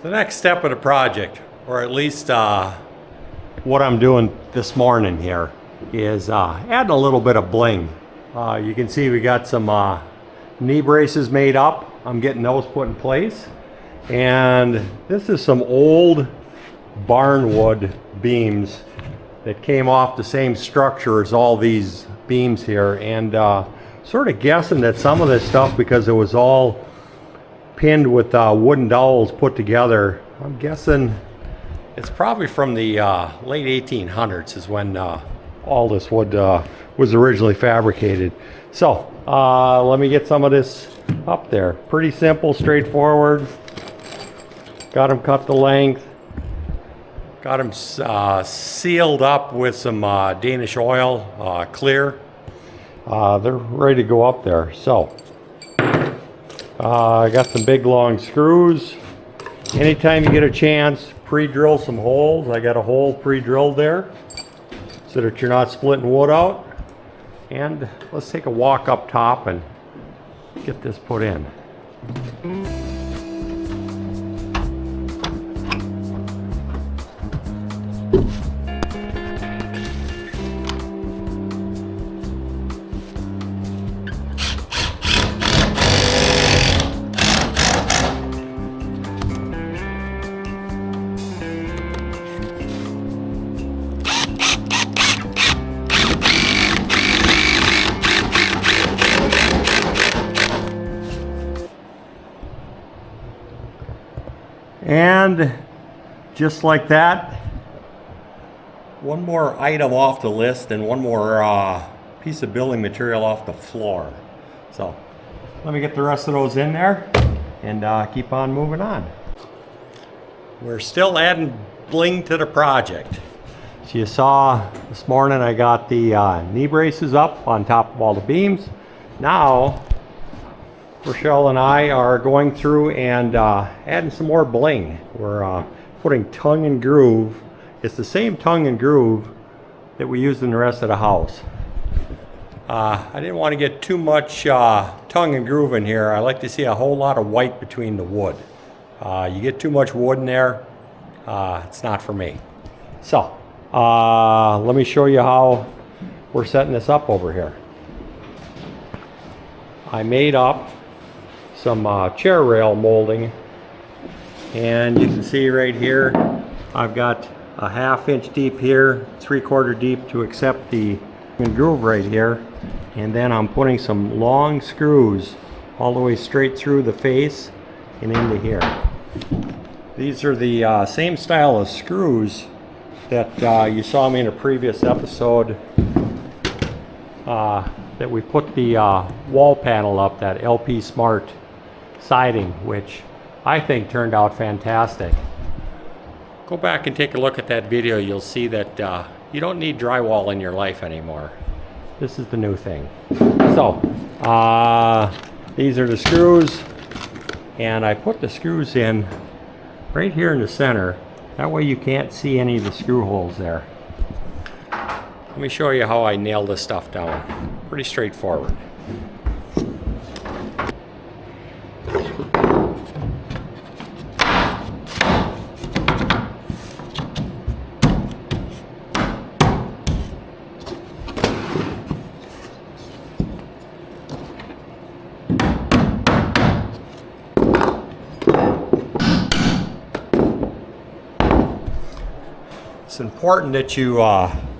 The next step of the project, or at least what I'm doing this morning here, is adding a little bit of bling. You can see we got some knee braces made up. I'm getting those put in place. And this is some old barnwood beams that came off the same structure as all these beams here. And sort of guessing that some of this stuff, because it was all pinned with wooden dowels put together, I'm guessing it's probably from the late 1800s is when all this wood was originally fabricated. So let me get some of this up there. Pretty simple, straightforward. Got them cut the length. Got them sealed up with some Danish oil, clear. They're ready to go up there. So I got some big long screws. Anytime you get a chance, pre-drill some holes. I got a hole pre-drilled there so that you're not splitting wood out. And let's take a walk up top and get this put in. And just like that, one more item off the list and one more piece of building material off the floor. So let me get the rest of those in there and keep on moving on. We're still adding bling to the project. So you saw this morning I got the knee braces up on top of all the beams. Now Rochelle and I are going through and adding some more bling. We're putting tongue and groove. It's the same tongue and groove that we used in the rest of the house. I didn't want to get too much tongue and groove in here. I like to see a whole lot of white between the wood. You get too much wood in there, it's not for me. So let me show you how we're setting this up over here. I made up some chair rail molding, and you can see right here I've got a 1/2 inch deep here, 3/4 deep to accept the groove right here, and then I'm putting some long screws all the way straight through the face and into here. These are the same style of screws that you saw me in a previous episode that we put the wall panel up, that LP Smart siding, which I think turned out fantastic. Go back and take a look at that video. You'll see that you don't need drywall in your life anymore. This is the new thing. So these are the screws, and I put the screws in right here in the center. That way you can't see any of the screw holes there. Let me show you how I nail this stuff down. Pretty straightforward. It's important that you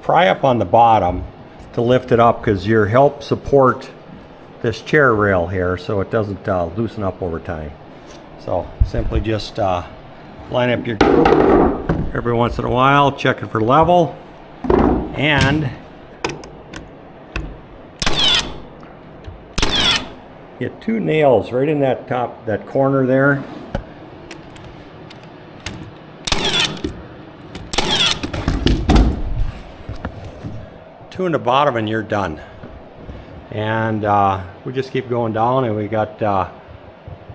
pry up on the bottom to lift it up, because you help support this chair rail here so it doesn't loosen up over time. So simply just line up your groove every once in a while, check it for level, and get 2 nails right in that that corner there. Two in the bottom and you're done. And we just keep going down, and we got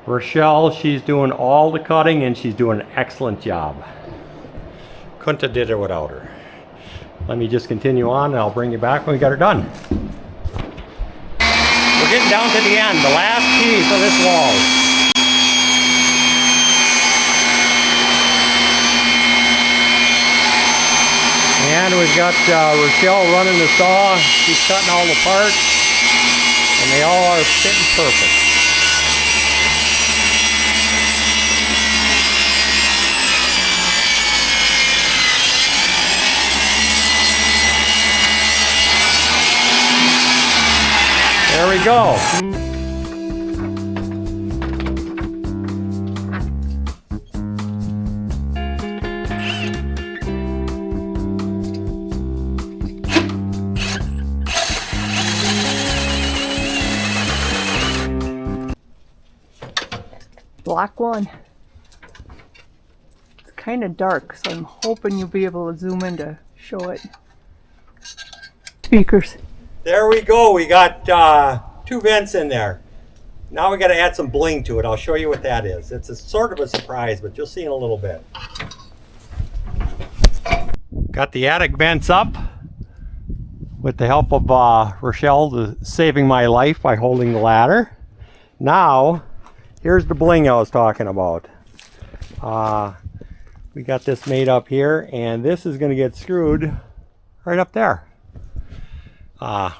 Rochelle. She's doing all the cutting and she's doing an excellent job. Couldn't have did it without her. Let me just continue on and I'll bring you back when we got her done. We're getting down to the end, the last piece of this wall. we've got Rochelle running the saw. She's cutting all the parts, and they all are fitting perfect. There we go. Black one. It's kind of dark, so I'm hoping you'll be able to zoom in to show it. Speakers. There we go. We got 2 vents in there. Now we got to add some bling to it. I'll show you what that is. It's a sort of a surprise, but you'll see in a little bit. Got the attic vents up with the help of Rochelle, saving my life by holding the ladder. Now, here's the bling I was talking about. We got this made up here, and this is going to get screwed right up there.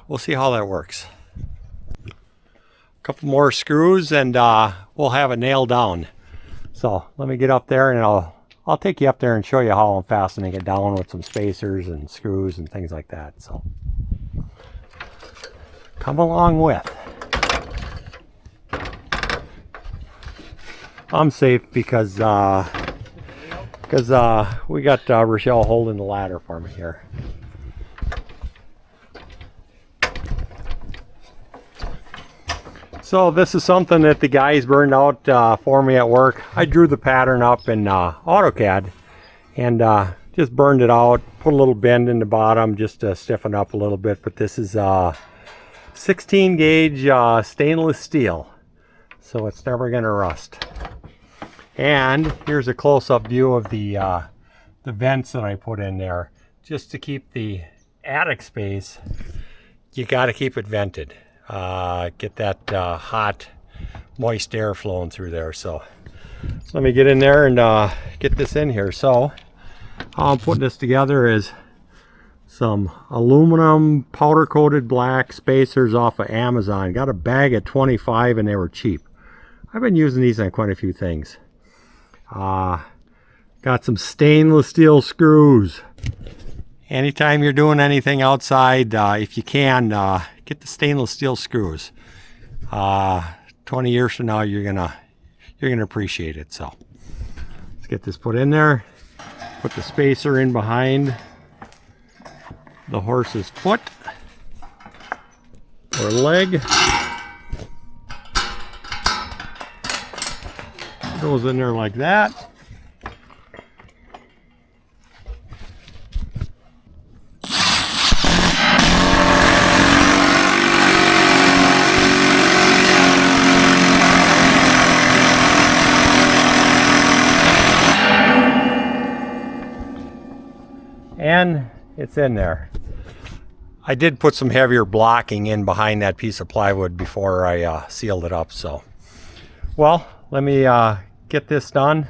We'll see how that works. A couple more screws and we'll have it nailed down. So let me get up there and I'll take you up there and show you how I'm fastening it down with some spacers and screws and things like that. So come along with. I'm safe because we got Rochelle holding the ladder for me here. So this is something that the guys burned out for me at work. I drew the pattern up in AutoCAD and just burned it out, put a little bend in the bottom just to stiffen up a little bit. But this is 16 gauge stainless steel, so it's never going to rust. And here's a close-up view of the vents that I put in there. Just to keep the attic space, you got to keep it vented. Get that hot, moist air flowing through there. So let me get in there and get this in here. So how I'm putting this together is some aluminum powder coated black spacers off of Amazon. Got a bag at 25 and they were cheap. I've been using these on quite a few things. Got some stainless steel screws. Anytime you're doing anything outside, if you can, get the stainless steel screws. 20 years from now, you're gonna appreciate it. So let's get this put in there. Put the spacer in behind the horse's foot or leg. Goes in there like that. And it's in there. I did put some heavier blocking in behind that piece of plywood before I sealed it up. So, well, let me get this done.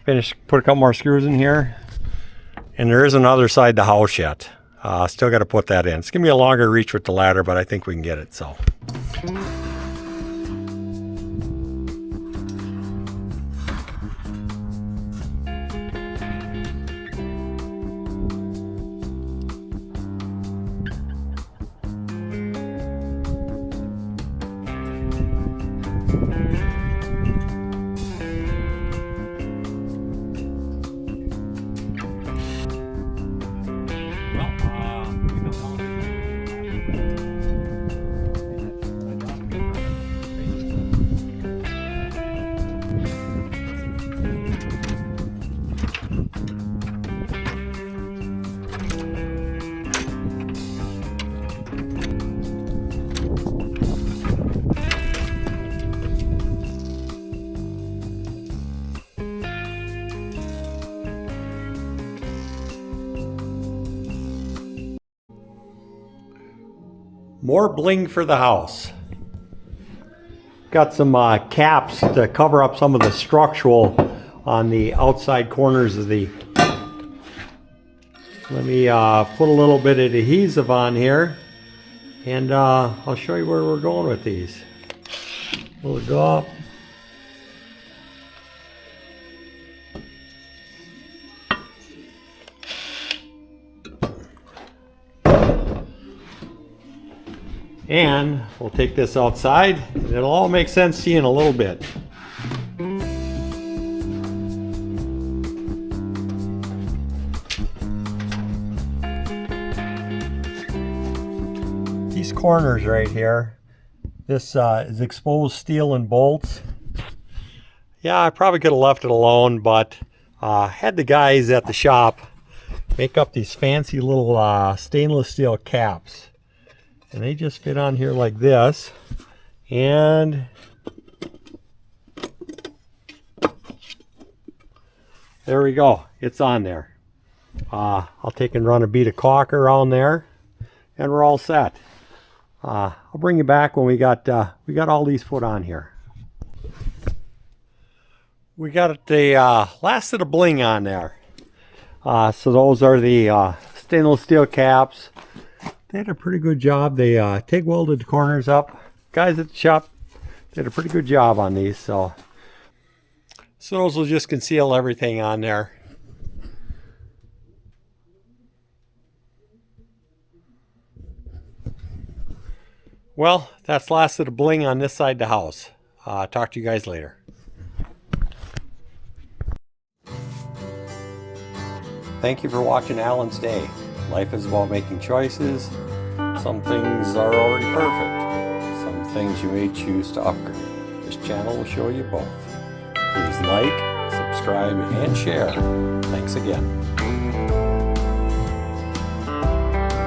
Finish, put a couple more screws in here. And there is another side to the house yet. Still got to put that in. It's gonna be a longer reach with the ladder, but I think we can get it. So. More bling for the house. Got some caps to cover up some of the structural on the outside corners of the Let me put a little bit of adhesive on here, and I'll show you where we're going with these. We'll go up. And we'll take this outside, and it'll all make sense to you in a little bit. These corners right here, this is exposed steel and bolts. Yeah, I probably could have left it alone, but had the guys at the shop make up these fancy little stainless steel caps. And they just fit on here like this. And there we go. It's on there. I'll take and run a bead of caulk around there, and we're all set. I'll bring you back when we got all these put on here. We got the last of the bling on there. So those are the stainless steel caps. They did a pretty good job. They TIG welded the corners up. Guys at the shop did a pretty good job on these. So those will just conceal everything on there. Well, that's last of the bling on this side of the house. Talk to you guys later. Thank you for watching Alan's Day. Life is about making choices. Some things are already perfect. Some things you may choose to upgrade. This channel will show you both. Please like, subscribe, and share. Thanks again.